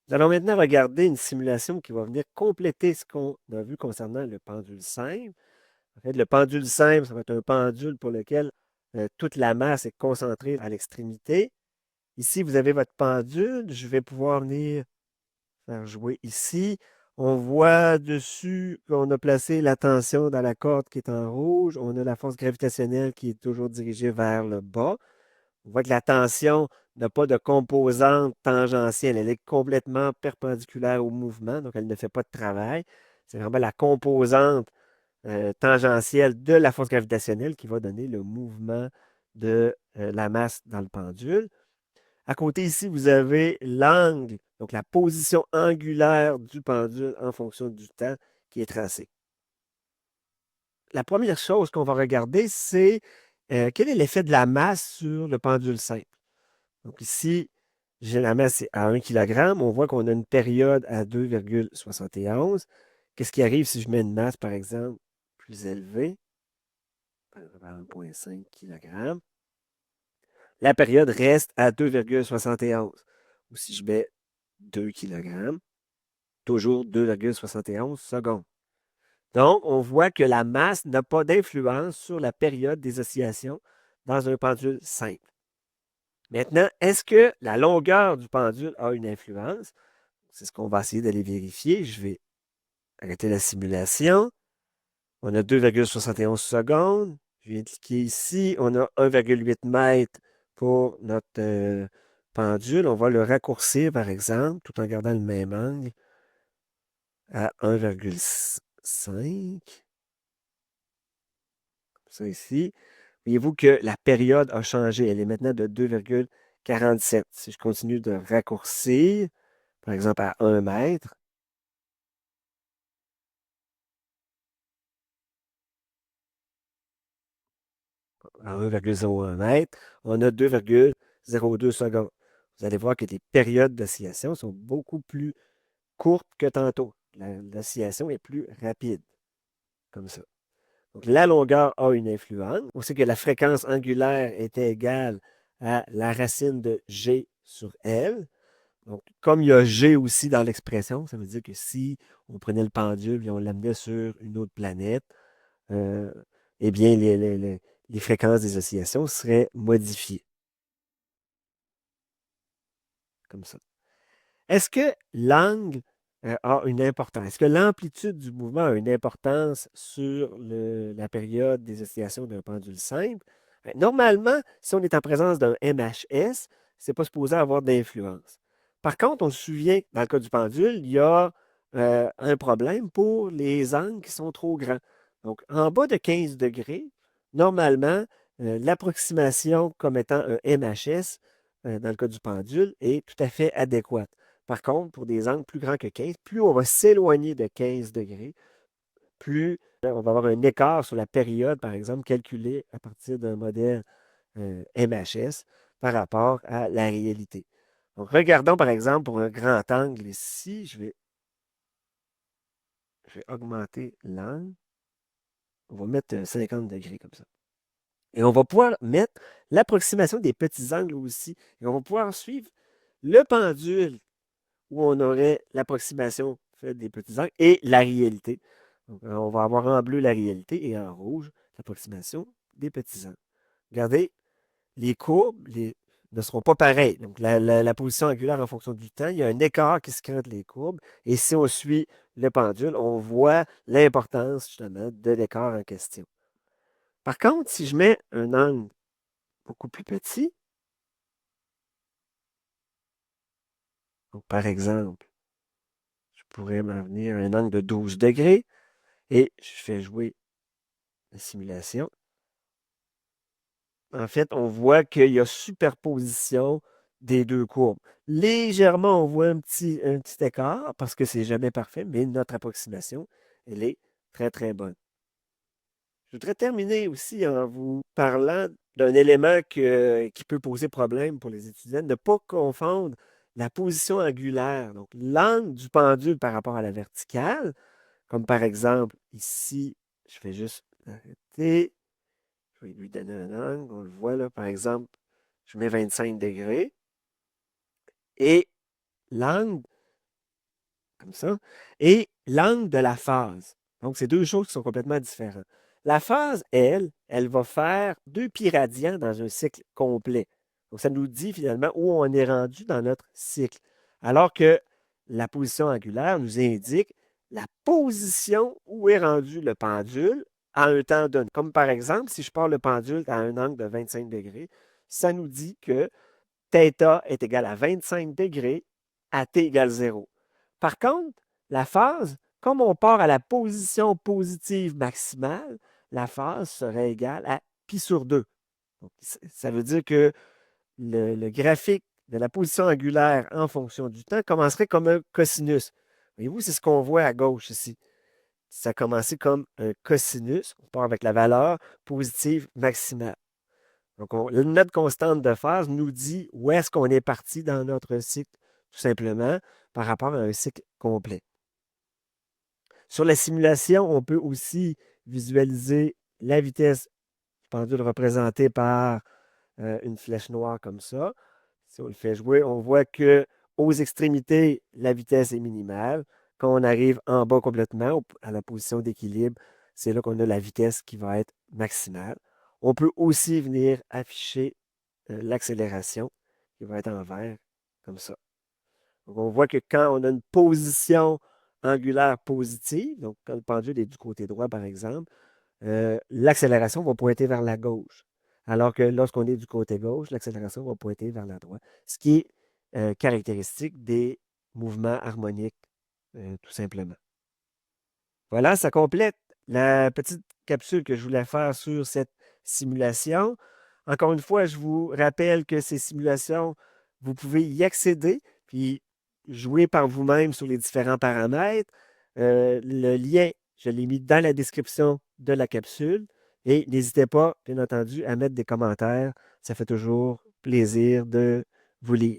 Nous allons maintenant regarder une simulation qui va venir compléter ce qu'on a vu concernant le pendule simple. En fait, le pendule simple, ça va être un pendule pour lequel toute la masse est concentrée à l'extrémité. Ici, vous avez votre pendule. Je vais pouvoir venir faire jouer ici. On voit dessus qu'on a placé la tension dans la corde qui est en rouge. On a la force gravitationnelle qui est toujours dirigée vers le bas. On voit que la tension n'a pas de composante tangentielle. Elle est complètement perpendiculaire au mouvement, donc elle ne fait pas de travail. C'est vraiment la composante tangentielle de la force gravitationnelle qui va donner le mouvement de la masse dans le pendule. À côté ici, vous avez l'angle, donc la position angulaire du pendule en fonction du temps qui est tracé. La première chose qu'on va regarder, c'est quel est l'effet de la masse sur le pendule simple. Donc ici, j'ai la masse à 1 kg. On voit qu'on a une période à 2,71. Qu'est-ce qui arrive si je mets une masse, par exemple, plus élevée, par exemple à 1,5 kg? La période reste à 2,71. Ou si je mets 2 kg, toujours 2,71 secondes. Donc, on voit que la masse n'a pas d'influence sur la période des oscillations dans un pendule simple. Maintenant, est-ce que la longueur du pendule a une influence? C'est ce qu'on va essayer d'aller vérifier. Je vais arrêter la simulation. On a 2,71 secondes. Je viens de cliquer ici. On a 1,8 mètres pour notre pendule. On va le raccourcir, par exemple, tout en gardant le même angle à 1,5. Ça ici. Voyez-vous que la période a changé. Elle est maintenant de 2,47. Si je continue de raccourcir, par exemple à 1 mètre, à 1,01 mètre, on a 2,02 secondes. Vous allez voir que les périodes d'oscillation sont beaucoup plus courtes que tantôt. L'oscillation est plus rapide, comme ça. Donc, la longueur a une influence. On sait que la fréquence angulaire est égale à la racine de G sur L. Donc, comme il y a G aussi dans l'expression, ça veut dire que si on prenait le pendule et on l'amenait sur une autre planète, euh, eh bien, les fréquences des oscillations seraient modifiées, comme ça. Est-ce que l'angle a une importance? Est-ce que l'amplitude du mouvement a une importance sur la période des oscillations d'un pendule simple? Normalement, si on est en présence d'un MHS, ce n'est pas supposé avoir d'influence. Par contre, on se souvient, dans le cas du pendule, il y a un problème pour les angles qui sont trop grands. Donc, en bas de 15 degrés, normalement, l'approximation comme étant un MHS, dans le cas du pendule, est tout à fait adéquate. Par contre, pour des angles plus grands que 15, plus on va s'éloigner de 15 degrés, plus on va avoir un écart sur la période, par exemple, calculé à partir d'un modèle MHS par rapport à la réalité. Donc, regardons, par exemple, pour un grand angle ici, je vais augmenter l'angle. On va mettre 50 degrés comme ça. Et on va pouvoir mettre l'approximation des petits angles aussi. Et on va pouvoir suivre le pendule où on aurait l'approximation faite des petits angles et la réalité. Donc, on va avoir en bleu la réalité et en rouge l'approximation des petits angles. Regardez, les courbes ne seront pas pareilles. Donc, la position angulaire en fonction du temps, il y a un écart qui se crée entre les courbes. Et si on suit le pendule, on voit l'importance justement de l'écart en question. Par contre, si je mets un angle beaucoup plus petit, donc par exemple, je pourrais m'en venir à un angle de 12 degrés et je fais jouer la simulation. En fait, on voit qu'il y a superposition des deux courbes. Légèrement, on voit un petit écart parce que c'est jamais parfait, mais notre approximation, elle est très, très bonne. Je voudrais terminer aussi en vous parlant d'un élément qui peut poser problème pour les étudiants, ne pas confondre la position angulaire, donc l'angle du pendule par rapport à la verticale, comme par exemple ici, je fais juste arrêter. Je vais lui donner un angle. On le voit là, par exemple, je mets 25 degrés. Et l'angle comme ça, et l'angle de la phase. Donc, c'est deux choses qui sont complètement différentes. La phase, elle va faire 2 pi radians dans un cycle complet. Donc, ça nous dit finalement où on est rendu dans notre cycle. Alors que la position angulaire nous indique la position où est rendu le pendule à un temps donné. Comme par exemple, si je pars le pendule à un angle de 25 degrés, ça nous dit que θ est égal à 25 degrés à t égale 0. Par contre, la phase, comme on part à la position positive maximale, la phase serait égale à pi sur 2. Donc, ça veut dire que le graphique de la position angulaire en fonction du temps commencerait comme un cosinus. Voyez-vous, c'est ce qu'on voit à gauche ici. Ça a commencé comme un cosinus. On part avec la valeur positive maximale. Donc, notre constante de phase nous dit où est-ce qu'on est parti dans notre cycle, tout simplement, par rapport à un cycle complet. Sur la simulation, on peut aussi visualiser la vitesse du pendule représentée par une flèche noire comme ça. Si on le fait jouer, on voit que aux extrémités, la vitesse est minimale. Quand on arrive en bas complètement, à la position d'équilibre, c'est là qu'on a la vitesse qui va être maximale. On peut aussi venir afficher l'accélération qui va être en vert, comme ça. Donc, on voit que quand on a une position angulaire positive, donc quand le pendule est du côté droit, par exemple, l'accélération va pointer vers la gauche. Alors que lorsqu'on est du côté gauche, l'accélération va pointer vers la droite. Ce qui est caractéristique des mouvements harmoniques, tout simplement. Voilà, ça complète la petite capsule que je voulais faire sur cette simulation. Encore une fois, je vous rappelle que ces simulations, vous pouvez y accéder, puis jouer par vous-même sur les différents paramètres. Le lien, je l'ai mis dans la description de la capsule. Et n'hésitez pas, bien entendu, à mettre des commentaires. Ça fait toujours plaisir de vous lire.